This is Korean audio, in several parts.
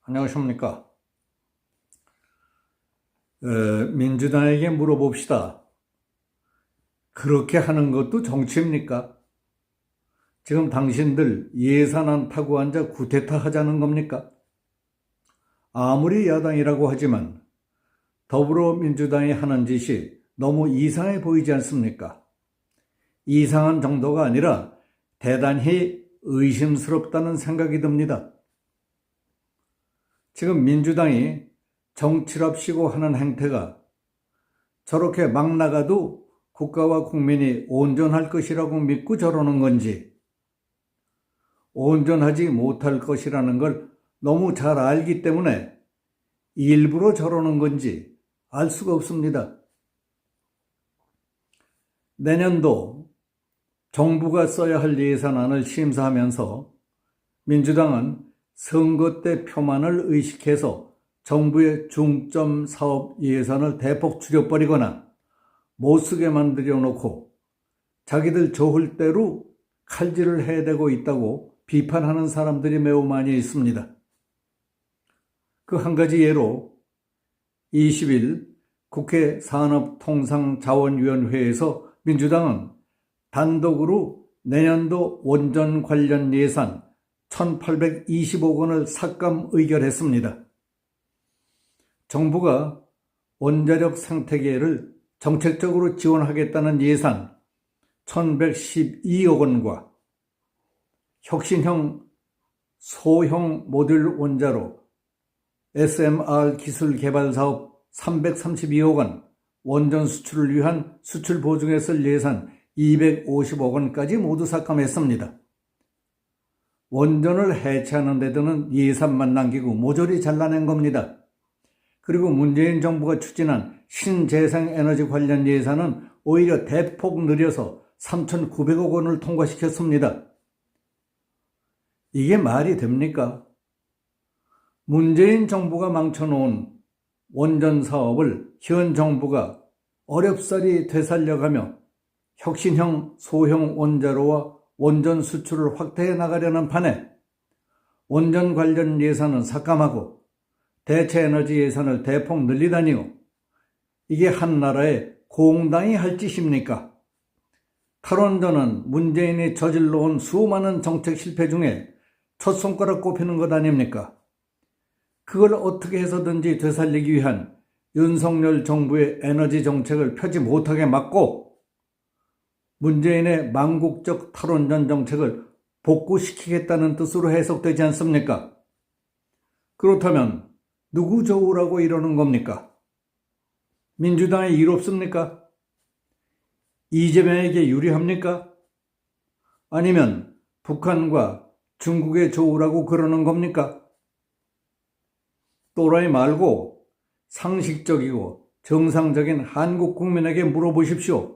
안녕하십니까. 민주당에게 물어봅시다. 그렇게 하는 것도 정치입니까? 지금 당신들 예산안 타고 앉아 구태타 하자는 겁니까? 아무리 야당이라고 하지만 더불어민주당이 하는 짓이 너무 이상해 보이지 않습니까? 이상한 정도가 아니라 대단히 의심스럽다는 생각이 듭니다. 지금 민주당이 정치랍시고 하는 행태가 저렇게 막 나가도 국가와 국민이 온전할 것이라고 믿고 저러는 건지, 온전하지 못할 것이라는 걸 너무 잘 알기 때문에 일부러 저러는 건지 알 수가 없습니다. 내년도 정부가 써야 할 예산안을 심사하면서 민주당은 선거 때 표만을 의식해서 정부의 중점 사업 예산을 대폭 줄여버리거나 못쓰게 만들어 놓고 자기들 좋을 대로 칼질을 해대고 있다고 비판하는 사람들이 매우 많이 있습니다. 그 한 가지 예로 20일 국회 산업통상자원위원회에서 민주당은 단독으로 내년도 원전 관련 예산 1,820억 원을 삭감 의결했습니다. 정부가 원자력 생태계를 정책적으로 지원하겠다는 예산 1,112억 원과 혁신형 소형 모듈 원자로 SMR 기술 개발 사업 332억 원, 원전 수출을 위한 수출 보증에 쓸 예산 250억 원까지 모두 삭감했습니다. 원전을 해체하는 데 드는 예산만 남기고 모조리 잘라낸 겁니다. 그리고 문재인 정부가 추진한 신재생에너지 관련 예산은 오히려 대폭 늘려서 3,900억 원을 통과시켰습니다. 이게 말이 됩니까? 문재인 정부가 망쳐놓은 원전 사업을 현 정부가 어렵사리 되살려가며 혁신형 소형 원자로와 원전 수출을 확대해 나가려는 판에 원전 관련 예산은 삭감하고 대체 에너지 예산을 대폭 늘리다니요. 이게 한 나라의 공당이 할 짓입니까? 탈원전은 문재인이 저질러온 수많은 정책 실패 중에 첫 손가락 꼽히는 것 아닙니까? 그걸 어떻게 해서든지 되살리기 위한 윤석열 정부의 에너지 정책을 펴지 못하게 막고 문재인의 망국적 탈원전 정책을 복구시키겠다는 뜻으로 해석되지 않습니까? 그렇다면 누구 좋으라고 이러는 겁니까? 민주당에 일 없습니까? 이재명에게 유리합니까? 아니면 북한과 중국에 좋으라고 그러는 겁니까? 또라이 말고 상식적이고 정상적인 한국 국민에게 물어보십시오.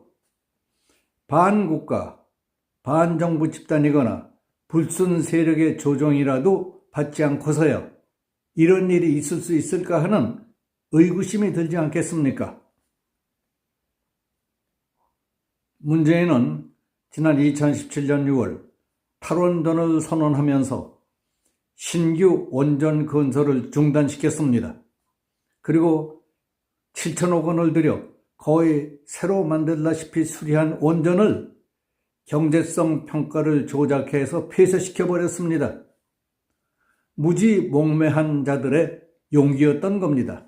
반국가, 반정부 집단이거나 불순 세력의 조종이라도 받지 않고서야 이런 일이 있을 수 있을까 하는 의구심이 들지 않겠습니까? 문재인은 지난 2017년 6월 탈원전을 선언하면서 신규 원전 건설을 중단시켰습니다. 그리고 7천억 원을 들여 거의 새로 만들다시피 수리한 원전을 경제성 평가를 조작해서 폐쇄시켜버렸습니다. 무지몽매한 자들의 용기였던 겁니다.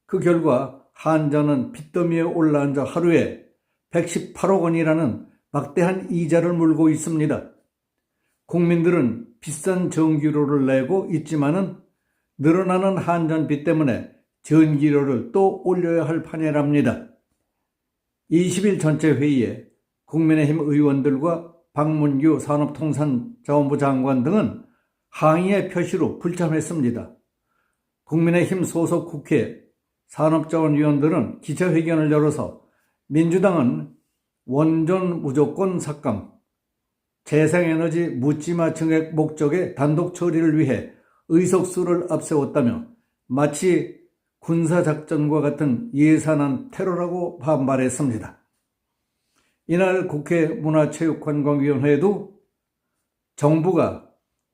그 결과 한전은 빚더미에 올라앉아 하루에 118억 원이라는 막대한 이자를 물고 있습니다. 국민들은 비싼 전기료를 내고 있지만은 늘어나는 한전비 때문에 전기료를 또 올려야 할 판이랍니다. 20일 전체 회의에 국민의힘 의원들과 박문규 산업통상자원부 장관 등은 항의의 표시로 불참했습니다. 국민의힘 소속 국회 산업자원위원들은 기자회견을 열어서 민주당은 원전 무조건 삭감, 재생에너지 묻지마 증액 목적의 단독 처리를 위해 의석수를 앞세웠다며 마치 군사작전과 같은 예산안 테러라고 반발했습니다. 이날 국회 문화체육관광위원회도 정부가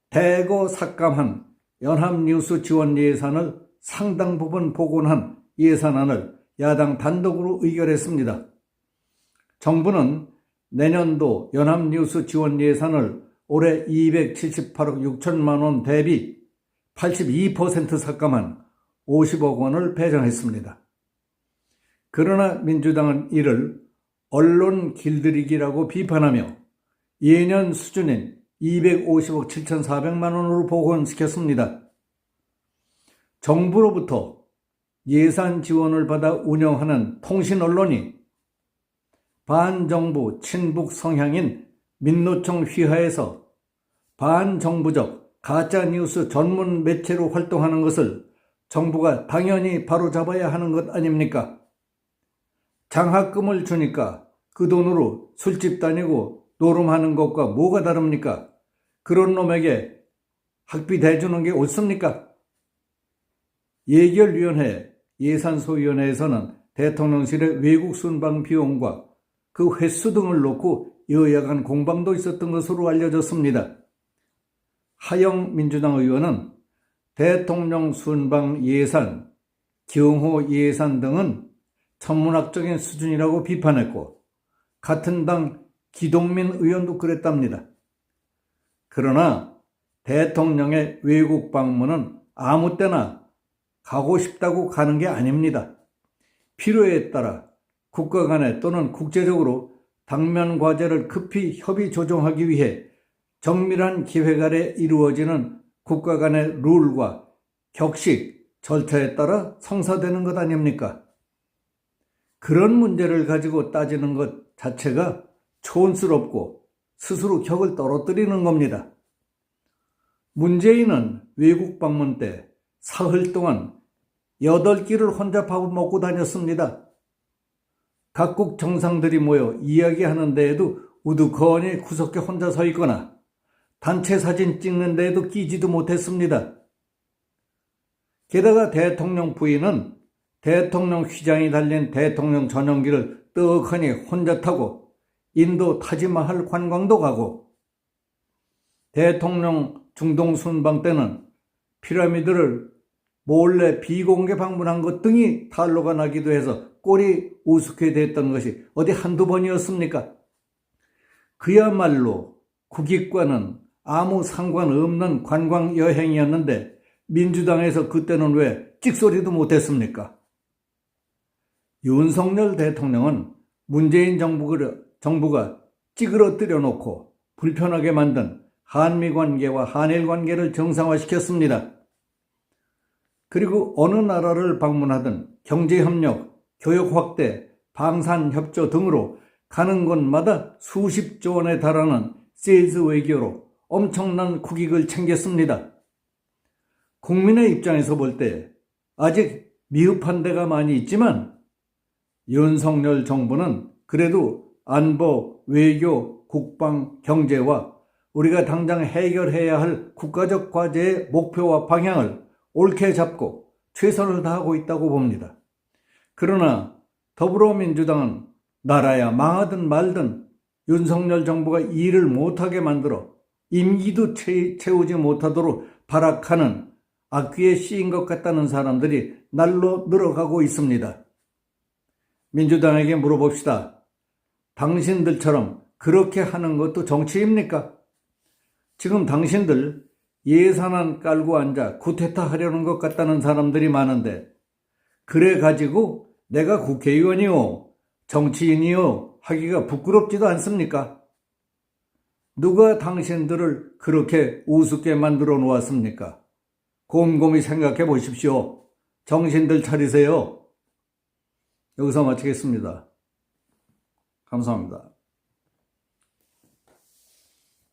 대거 삭감한 연합뉴스 지원 예산을 상당 부분 복원한 예산안을 야당 단독으로 의결했습니다. 정부는 내년도 연합뉴스 지원 예산을 올해 278억 6천만 원 대비 82% 삭감한 50억 원을 배정했습니다. 그러나 민주당은 이를 언론 길들이기라고 비판하며 예년 수준인 250억 7,400만 원으로 복원시켰습니다. 정부로부터 예산 지원을 받아 운영하는 통신 언론이 반정부 친북 성향인 민노총 휘하에서 반정부적 가짜뉴스 전문 매체로 활동하는 것을 정부가 당연히 바로잡아야 하는 것 아닙니까? 장학금을 주니까 그 돈으로 술집 다니고 노름하는 것과 뭐가 다릅니까? 그런 놈에게 학비 대주는 게 옳습니까? 예결위원회 예산소위원회에서는 대통령실의 외국 순방 비용과 그 횟수 등을 놓고 여야 간 공방도 있었던 것으로 알려졌습니다. 하영 민주당 의원은 대통령 순방 예산, 경호 예산 등은 천문학적인 수준이라고 비판했고 같은 당 기동민 의원도 그랬답니다. 그러나 대통령의 외국 방문은 아무 때나 가고 싶다고 가는 게 아닙니다. 필요에 따라 국가 간에 또는 국제적으로 당면 과제를 급히 협의 조정하기 위해 정밀한 기획 아래 이루어지는 국가 간의 룰과 격식, 절차에 따라 성사되는 것 아닙니까? 그런 문제를 가지고 따지는 것 자체가 촌스럽고 스스로 격을 떨어뜨리는 겁니다. 문재인은 외국 방문 때 사흘 동안 8끼를 혼자 밥을 먹고 다녔습니다. 각국 정상들이 모여 이야기하는 데에도 우두커니 구석에 혼자 서 있거나 단체 사진 찍는 데에도 끼지도 못했습니다. 게다가 대통령 부인은 대통령 휘장이 달린 대통령 전용기를 떡하니 혼자 타고 인도 타지마할 관광도 가고 대통령 중동 순방 때는 피라미드를 몰래 비공개 방문한 것 등이 탄로가 나기도 해서 꼴이 우습게 됐던 것이 어디 한두 번이었습니까? 그야말로 국익과는 아무 상관없는 관광 여행이었는데 민주당에서 그때는 왜 찍소리도 못했습니까? 윤석열 대통령은 문재인 정부가 찌그러뜨려 놓고 불편하게 만든 한미 관계와 한일 관계를 정상화시켰습니다. 그리고 어느 나라를 방문하든 경제협력, 교육 확대, 방산 협조 등으로 가는 곳마다 수십조 원에 달하는 세일즈 외교로 엄청난 국익을 챙겼습니다. 국민의 입장에서 볼 때 아직 미흡한 데가 많이 있지만 윤석열 정부는 그래도 안보, 외교, 국방, 경제와 우리가 당장 해결해야 할 국가적 과제의 목표와 방향을 옳게 잡고 최선을 다하고 있다고 봅니다. 그러나 더불어민주당은 나라야 망하든 말든 윤석열 정부가 일을 못하게 만들어 임기도 채우지 못하도록 발악하는 악귀에 씌인 것 같다는 사람들이 날로 늘어가고 있습니다. 민주당에게 물어봅시다. 당신들처럼 그렇게 하는 것도 정치입니까? 지금 당신들 예산안 깔고 앉아 쿠데타 하려는 것 같다는 사람들이 많은데 그래가지고 내가 국회의원이요, 정치인이요 하기가 부끄럽지도 않습니까? 누가 당신들을 그렇게 우습게 만들어 놓았습니까? 곰곰이 생각해 보십시오. 정신들 차리세요. 여기서 마치겠습니다. 감사합니다.